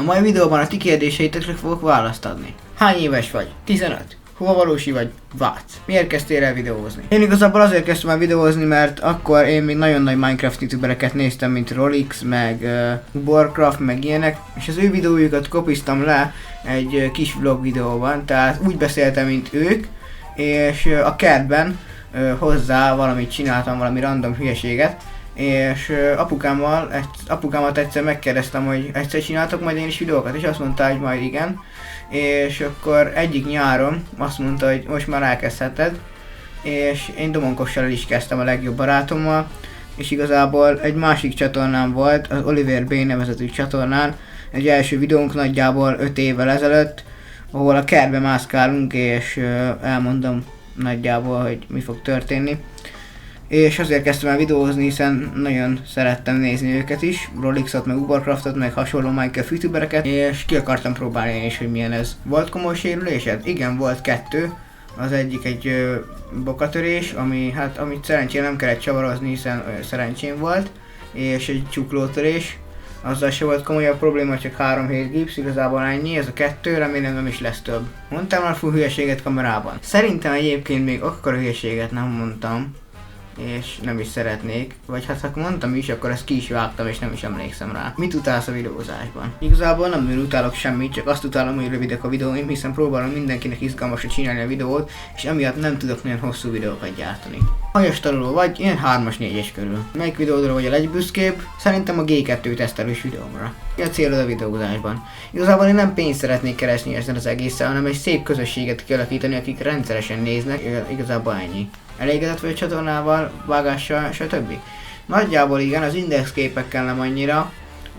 A mai videóban a ti kérdéseitekre fogok választ adni. Hány éves vagy? 15. Hova valósi vagy? Vác. Miért kezdtél el videózni? Én igazából azért kezdtem el videózni, mert akkor én még nagyon nagy Minecraft youtubereket néztem, mint Rolix, meg Warcraft, meg ilyenek, és az ő videójukat kopiztam le egy kis vlog videóban, tehát úgy beszéltem, mint ők, és a kertben hozzá valamit csináltam, valami random hülyeséget, és apukámat egyszer megkérdeztem, hogy egyszer csináltok majd én is videókat, és azt mondta, hogy majd igen. És akkor egyik nyáron azt mondta, hogy most már elkezdheted, és én Domonkossal el is kezdtem, a legjobb barátommal, és igazából egy másik csatornám volt, az Oliver B nevezetű csatornán, egy első videónk nagyjából 5 évvel ezelőtt, ahol a kertbe mászkálunk, és elmondom nagyjából, hogy mi fog történni. És azért kezdtem el videózni, hiszen nagyon szerettem nézni őket is, Rolixot, meg Warcraftot, meg hasonló Minecraft youtubereket, és ki akartam próbálni én is, hogy milyen ez. Volt komoly sérülésed? Igen, volt 2. Az egyik egy bokatörés, amit szerencsére nem kellett csavarozni, hiszen szerencsém volt, és egy csuklótörés. Azzal se volt komolyabb probléma, csak 3 hét gipsz, igazából ennyi, ez a 2, remélem nem is lesz több. Mondtam már full hülyeséget kamerában. Szerintem egyébként még akkor hülyeséget nem mondtam, és nem is szeretnék, vagy hát ha mondtam is, akkor ezt ki is vágtam, és nem is emlékszem rá. Mit utálsz a videózásban? Igazából nem nagyon utálok semmit, csak azt utálom, hogy rövidek a videóim, hiszen próbálom mindenkinek izgalmasra csinálni a videót, és emiatt nem tudok nagyon hosszú videókat gyártani. Hajas tanuló vagy, ilyen 3-as, 4-es körül. Melyik videódra vagy a legbüszkébb? Szerintem a G2 tesztelős videómra. Mi a célod a videózásban? Igazából én nem pénzt szeretnék keresni ezen az egészen, hanem egy szép közösséget kialakítani, akik rendszeresen néznek, igazából ennyi. Elégedett vagy a csatornával, vágással, stb. Nagyjából igen, az indexképekkel nem annyira,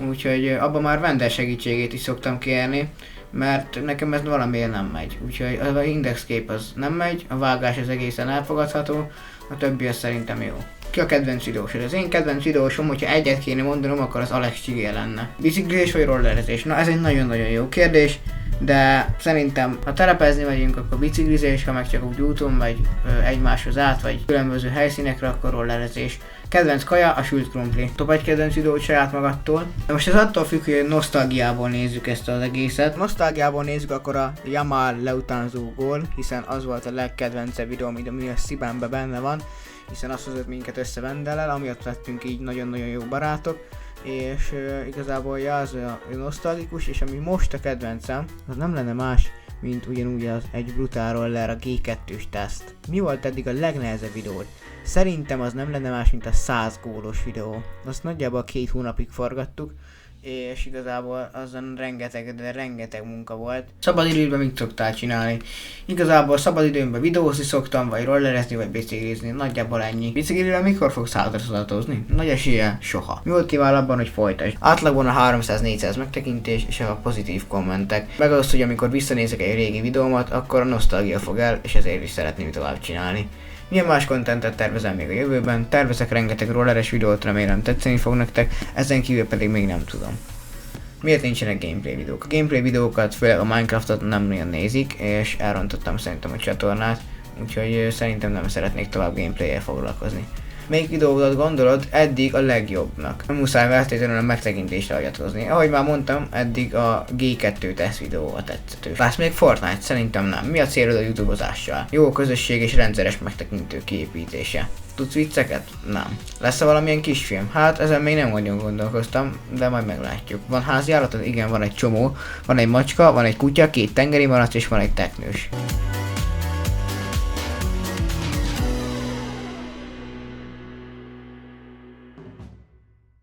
úgyhogy abban már vendor segítségét is szoktam kérni, mert nekem ez valamiért nem megy. Úgyhogy az indexkép az nem megy, a vágás az egészen elfogadható, a többi az szerintem jó. Ki a kedvenc videósod? Az én kedvenc videósom, hogyha egyet kéne mondanom, akkor az Alex Csigér lenne. Biciklizés vagy rollerezés? Na ez egy nagyon-nagyon jó kérdés, de szerintem ha terepezni megyünk, akkor biciklizés, ha meg csak úgy úton, vagy egymáshoz át, vagy különböző helyszínekre, akkor rollerezés. Kedvenc kaja, a sült krumpli. Top 1 kedvenc videót saját magadtól. De most ez attól függ, hogy nosztalgiából nézzük ezt az egészet. Nosztalgiából nézzük, akkor a Jamal leutánzó gól, hiszen az volt a legkedvencebb videó, ami a szívemben benne van, hiszen azt hozott minket össze Vendellel, amiatt lettünk így nagyon-nagyon jó barátok. És igazából az a nosztalgikus, és ami most a kedvencem, az nem lenne más, mint ugyanúgy az egy brutál roller, a G2-s teszt. Mi volt eddig a legnehezebb videód? Szerintem az nem lenne más, mint a 100 gólos videó. Azt nagyjából 2 hónapig forgattuk, és igazából azon rengeteg munka volt. Szabadidődben mit szoktál csinálni? Igazából szabadidőmben videózni szoktam, vagy rollerezni, vagy biciklizni, nagyjából ennyi. Biciklivel mikor fogsz hátratartozni? Nagy esélye soha. Mi motivál abban, hogy folytasd? Átlagban a 300-400 megtekintés és a pozitív kommentek. Meg az, hogy amikor visszanézek egy régi videómat, akkor a nosztalgia fog el, és ezért is szeretném tovább csinálni. Milyen más kontentet tervezem még a jövőben? Tervezek rengeteg rolleres videót, remélem tetszeni fog nektek, ezen kívül pedig még nem tudom. Miért nincsenek gameplay videók? A gameplay videókat, főleg a Minecraftot nem nagyon nézik, és elrontottam szerintem a csatornát, úgyhogy szerintem nem szeretnék tovább gameplay-el foglalkozni. Melyik videódat gondolod eddig a legjobbnak? Nem muszáj feltétlenül a megtekintésre hagyatkozni. Ahogy már mondtam, eddig a G2 teszt videó a tetszető. Látsz még Fortnite? Szerintem nem. Mi a célod a youtubozással? Jó a közösség és rendszeres megtekintő kiépítése. Tudsz vicceket? Nem. Lesz-e valamilyen kisfilm? Hát ezen még nem nagyon gondolkoztam, de majd meglátjuk. Van háziállatod? Igen, van egy csomó. Van egy macska, van egy kutya, 2 tengeri malac és van egy teknős.